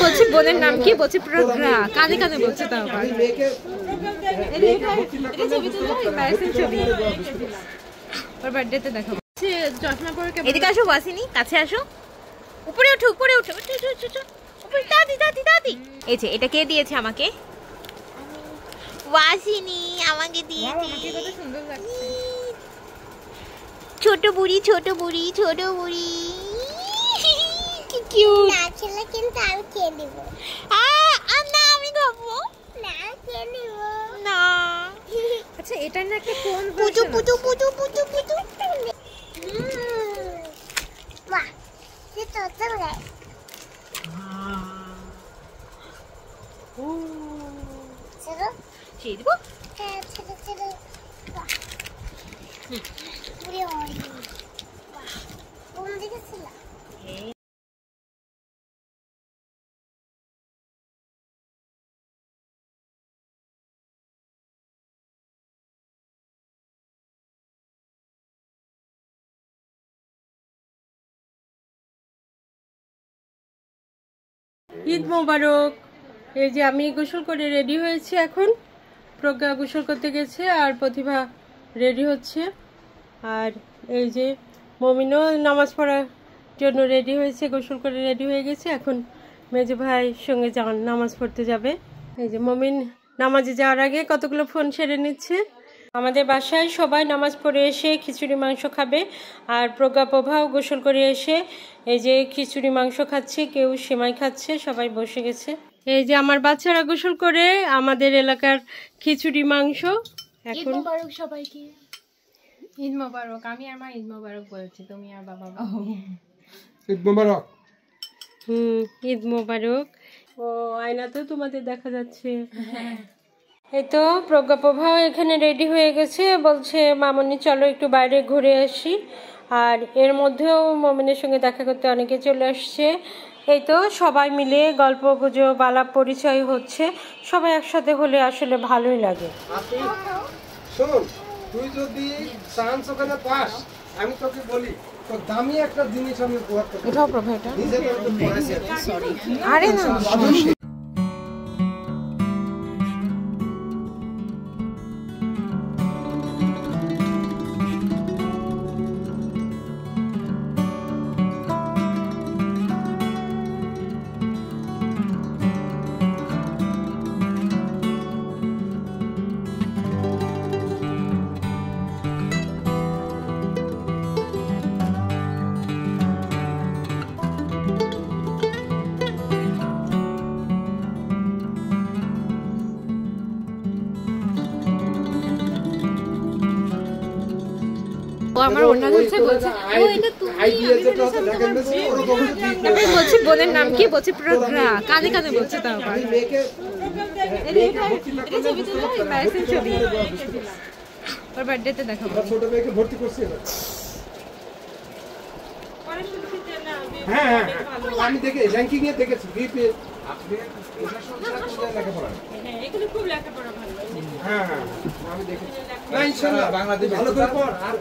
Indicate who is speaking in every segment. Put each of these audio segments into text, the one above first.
Speaker 1: বলছি বোনের নাম কি বলছি প্রজ্ঞা কানে কানে বলছে তাও ছবি ওর বার্থডেতে দেখাবো চশমা পরে এদিকে আসো বাসিনি কাছে আসো উপরে ওঠো উপরে ওঠো উপরে দাদি দাদি দাদি এই যে এটা কে দিয়েছে আমাকে ওয়াসিনি আমাকে দিয়েছে কত সুন্দর লাগছে ছোট বুড়ি ছোট বুড়ি ছোট বুড়ি কি কিউট না খেলে কিন্তু আমি খেয়ে দেব না আমি খাবো না খেয়ে নেব না আচ্ছা এটা না একটা কোন পুচু পুচু পুচু পুচু পুচু বাহ ये तो चल गए ও চলো ছেড়ে দেব হ্যাঁ ছেড়ে ছেড়ে বাহ পুরো ওরি বাহ কোন দিকে ছিল ঈদ মোবারক এই যে আমি গোসল করে রেডি হয়েছি এখন প্রজ্ঞা গোসল করতে গেছে আর প্রতিভা রেডি হচ্ছে আর এই যে মমিনও নামাজ পড়ার জন্য রেডি হয়েছে গোসল করে রেডি হয়ে গেছে এখন মেজো ভাইয়ের সঙ্গে নামাজ পড়তে যাবে এই যে মমিন নামাজে যাওয়ার আগে কতগুলো ফোন সেরে নিচ্ছে আমাদের বাসায় সবাই নামাজ পড়ে এসে খিচুড়ি মাংস খাবে আর প্রজ্ঞা প্রভাও গোসল করে এসে এই যে খিচুড়ি মাংস খাচ্ছে কেউ সেমাই খাচ্ছে সবাই বসে গেছে এই যে আমার বাচ্চারা গোসল করে আমাদের এলাকার খিচুড়ি মাংস এখন ঈদ মোবারক সবাইকে ঈদ মোবারক আমি আর মা ঈদ মোবারক বলছি তুমি আর বাবা ঈদ মোবারক ঈদ মোবারক ও আয়না তো তোমাদের দেখা যাচ্ছে এই তো প্রজ্ঞা প্রভাও এখানে রেডি হয়ে গেছে বলছে মামনি চলো একটু বাইরে ঘুরে আসি আর এর মধ্যেও মামনির সঙ্গে দেখা করতে অনেকে চলে আসছে এই তো সবাই মিলে গল্প গুজব আলাপ পরিচয় হচ্ছে সবাই একসাথে হলে আসলে ভালোই লাগে
Speaker 2: শোন তুই যদি চান্স ওখানে পাস আমি তোকে বলি তো দামি একটা জিনিস আমি উপহার করব
Speaker 1: উঠাও প্রভা এটা
Speaker 2: নিজে তো পড়াইছি সরি
Speaker 1: আরে না আমার ওনা ধরছে বলছে ও এটা তুমি আইডিয়া যেটা আছে দেখেন না ওরকম তারপর বলছি বোনের নাম কি বলছি প্রজ্ঞা কানে কানে বলছে তাও আমি মেয়েকে এটা ছবি তুলো বাইরের ছবি ওর বার্থডেতে দেখাবো
Speaker 2: ছোট মেয়েকে ভর্তি করছি না হ্যাঁ হ্যাঁ আমি দেখে র্যাঙ্কিং এ দেখেছি বিপি আপনি প্রশাসন লেখাপড়া হ্যাঁ এগুলো খুব লেখাপড়া ভালো হ্যাঁ হ্যাঁ আমি দেখেছি না ইনশাআল্লাহ বাংলাদেশ ভালো করে পড় আর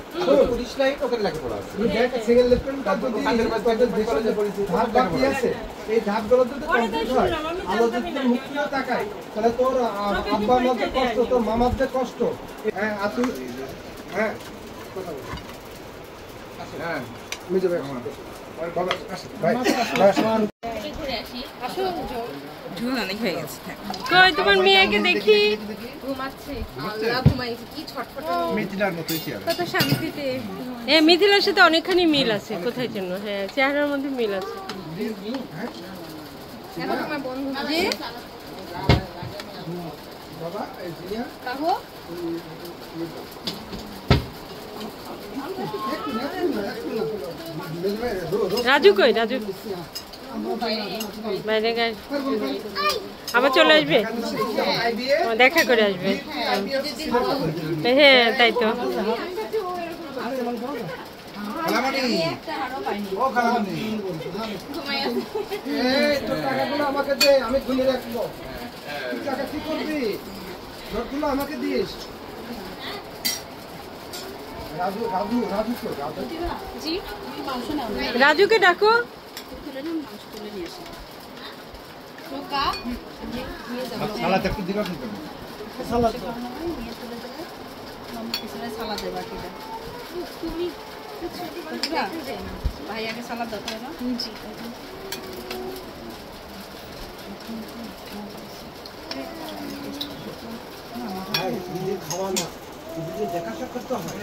Speaker 2: পুলিশ লাইন ওকে লেখাপড়া আছে এই দেখ সিঙ্গেল লেফটেন্যান্ট তাদের বাচ্চাদের দেশে পরিচিত ধাপ বাকি আছে এই ধাপগুলো যদি কমপ্লিট হয় আলো যদি মুক্তিও তাকায় তাহলে তোর আব্বা মাদের কষ্ট তোর মামাদের কষ্ট হ্যাঁ আপনি হ্যাঁ কথা বল হ্যাঁ মিজে ভাই বাবা আসো ভাই ঘুরে আসি আসো ঝুল অনেক হয়ে গেছে কই তোমার মেয়েকে দেখি ঘুমাচ্ছে আল্লাহ ঘুমাইছে কি ছটফট মিথিলার মতোই চেহারা কত শান্তিতে মিথিলার সাথে অনেকখানি মিল আছে কোথায় জন্য হ্যাঁ চেহারার মধ্যে মিল আছে এখন তোমার বন্ধু জি বাবা এই জিয়া কাহো রাজু কই রাজু বাইরে গায়ে আবার চলে আসবে দেখা করে আসবে হ্যাঁ তাই তো আমাকে দে আমি খুলে রাখবো টাকা কি করবি নোটগুলো আমাকে দিস
Speaker 1: রাজুকে ডাকো।
Speaker 3: ভাইয়াকে সালাদ দাও না। জি
Speaker 2: খাওয়া না দেখা সাক্ষাৎ তো হয়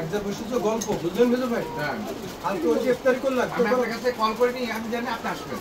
Speaker 2: একজন বসে তো গল্প বুঝলেন বুঝো ভাই। কালকে ওই যে ইফতারি করলাম, আপনার কাছে কল করে নিই, আমি জানি আপনি আসবেন।